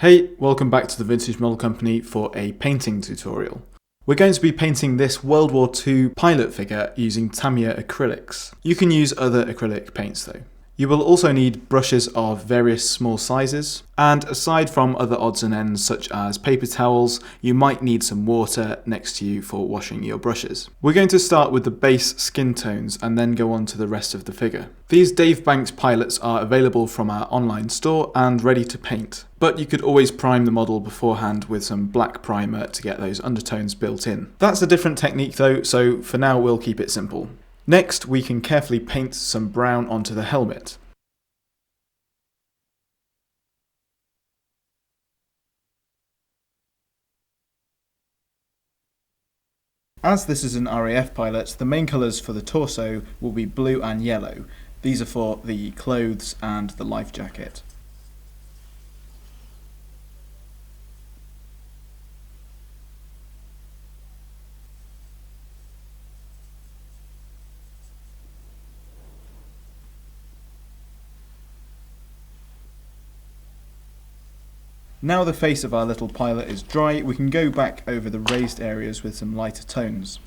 Hey, welcome back to the Vintage Model Company for a painting tutorial. We're going to be painting this World War II pilot figure using Tamiya acrylics. You can use other acrylic paints though. You will also need brushes of various small sizes, and aside from other odds and ends such as paper towels, you might need some water next to you for washing your brushes. We're going to start with the base skin tones and then go on to the rest of the figure. These Dave Banks pilots are available from our online store and ready to paint, but you could always prime the model beforehand with some black primer to get those undertones built in. That's a different technique though, so for now we'll keep it simple. Next, we can carefully paint some brown onto the helmet. As this is an RAF pilot, the main colours for the torso will be blue and yellow. These are for the clothes and the life jacket. Now the face of our little pilot is dry, we can go back over the raised areas with some lighter tones.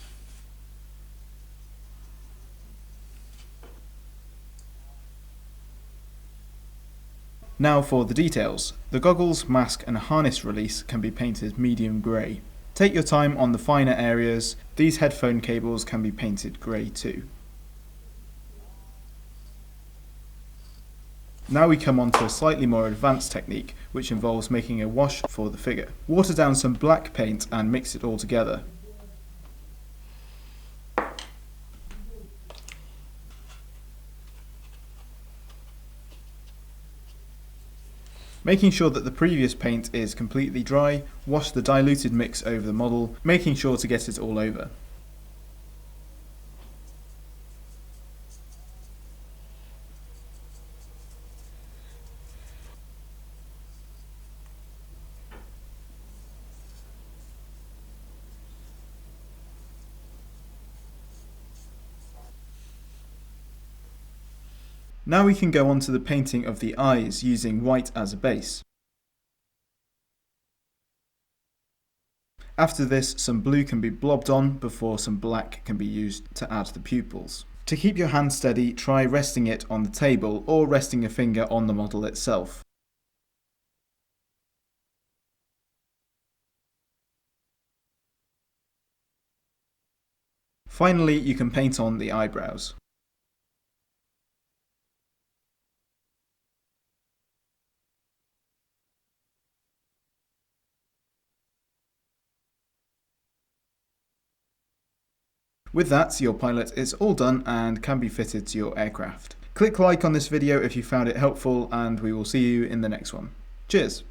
Now for the details. The goggles, mask and harness release can be painted medium grey. Take your time on the finer areas. These headphone cables can be painted grey too. Now we come on to a slightly more advanced technique, which involves making a wash for the figure. Water down some black paint and mix it all together. Making sure that the previous paint is completely dry, wash the diluted mix over the model, making sure to get it all over. Now we can go on to the painting of the eyes using white as a base. After this, some blue can be blobbed on before some black can be used to add the pupils. To keep your hand steady, try resting it on the table or resting a finger on the model itself. Finally, you can paint on the eyebrows. With that, your pilot is all done and can be fitted to your aircraft. Click like on this video if you found it helpful, and we will see you in the next one. Cheers!